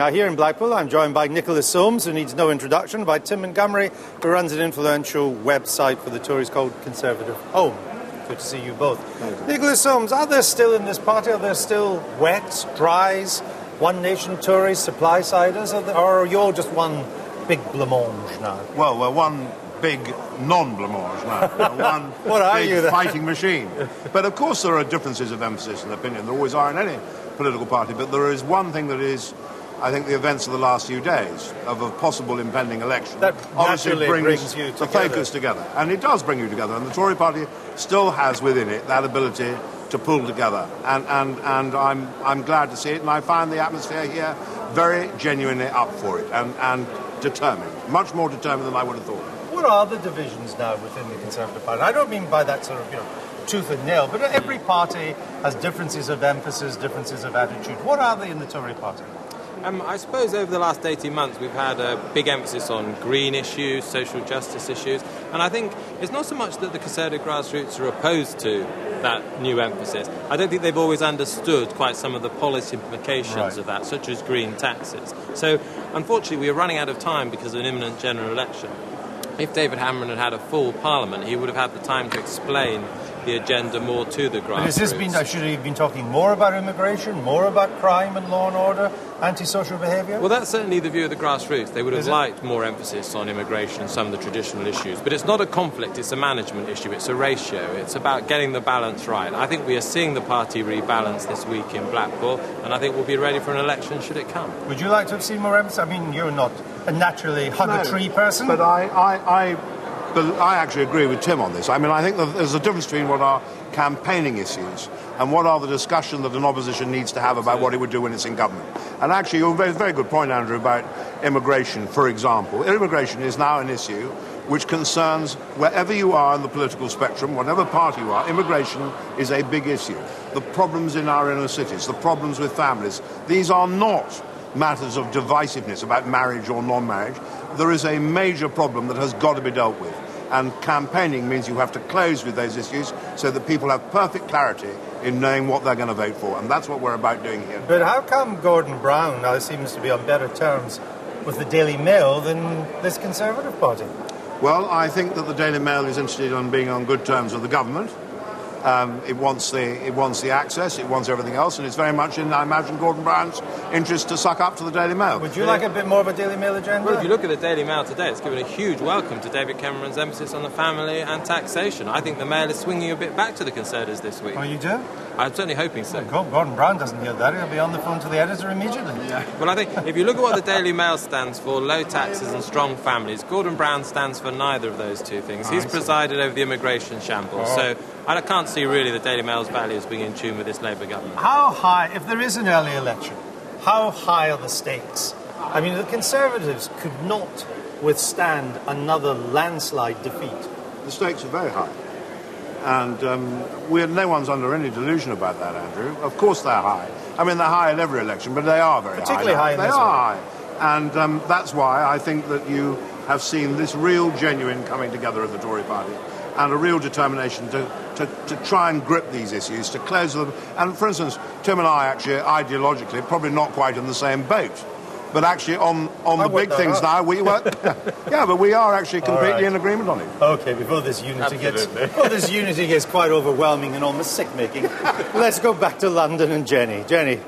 Now here in Blackpool I'm joined by Nicholas Soames, who needs no introduction, by Tim Montgomerie, who runs an influential website for the Tories called ConservativeHome. Good to see you both. Nicholas Soames, are there still in this party, are there still wets, dries, One Nation Tories, supply-siders, or are you all just one big blancmange now? Well, we're one big non-blancmange now. One what are big you then? fighting machine. But of course there are differences of emphasis and opinion. There always are in any political party. But there is one thing that is, I think, the events of the last few days of a possible impending election. That obviously brings you the together. focus together. And it does bring you together. And the Tory party still has within it that ability to pull together. And I'm glad to see it. And I find the atmosphere here very genuinely up for it and determined. Much more determined than I would have thought. What are the divisions now within the Conservative Party? I don't mean by that sort of, tooth and nail, but every party has differences of emphasis, differences of attitude. What are they in the Tory party? I suppose over the last 18 months we've had a big emphasis on green issues, social justice issues, and I think it's not so much that the Conservative grassroots are opposed to that new emphasis. I don't think they've always understood quite some of the policy implications of that, such as green taxes. So, unfortunately, we are running out of time because of an imminent general election. If David Cameron had had a full parliament, he would have had the time to explain the agenda more to the grassroots. Has this been, should he have been talking more about immigration, more about crime and law and order, antisocial behaviour? Well, that's certainly the view of the grassroots. They would have liked more emphasis on immigration and some of the traditional issues. But it's not a conflict, it's a management issue, it's a ratio. It's about getting the balance right. I think we are seeing the party rebalance this week in Blackpool, and I think we'll be ready for an election should it come. Would you like to have seen more emphasis? I mean, you're not a naturally hug-a-tree person. But I actually agree with Tim on this. I mean, I think that there's a difference between what are campaigning issues and what are the discussion that an opposition needs to have about what it would do when it's in government. And actually, you have a very good point, Andrew, about immigration, for example. Immigration is now an issue which concerns wherever you are in the political spectrum, whatever party you are. Immigration is a big issue. The problems in our inner cities, the problems with families, these are not matters of divisiveness about marriage or non-marriage. There is a major problem that has got to be dealt with. And campaigning means you have to close with those issues so that people have perfect clarity in knowing what they're going to vote for. And that's what we're about doing here. But how come Gordon Brown now seems to be on better terms with the Daily Mail than this Conservative Party? Well, I think that the Daily Mail is interested in being on good terms with the government. It wants the access, it wants everything else, and it's very much in, I imagine, Gordon Brown's interest to suck up to the Daily Mail. Would you like a bit more of a Daily Mail agenda? Well, if you look at the Daily Mail today, it's given a huge welcome to David Cameron's emphasis on the family and taxation. I think the Mail is swinging a bit back to the Conservatives this week. Oh, you do? I'm certainly hoping so. Well, Gordon Brown doesn't hear that. He'll be on the phone to the editor immediately. Yeah. Well, I think if you look at what the Daily Mail stands for, low taxes and strong families, Gordon Brown stands for neither of those two things. He's presided over the immigration shambles. So I can't see really the Daily Mail's values being in tune with this Labour government. How high, if there is an early election, how high are the stakes? I mean, the Conservatives could not withstand another landslide defeat. The stakes are very high. And no one's under any delusion about that, Andrew. Of course they're high. I mean, they're high in every election, but they are very particularly high in They this are high. And that's why I think that you have seen this real, genuine coming together of the Tory party and a real determination to try and grip these issues, to close them. And, for instance, Tim and I actually, ideologically, probably not quite in the same boat. But actually, on the big things now, but we are actually completely in agreement on it. Okay, before this unity gets quite overwhelming and almost sick-making, let's go back to London and Jenny. Jenny.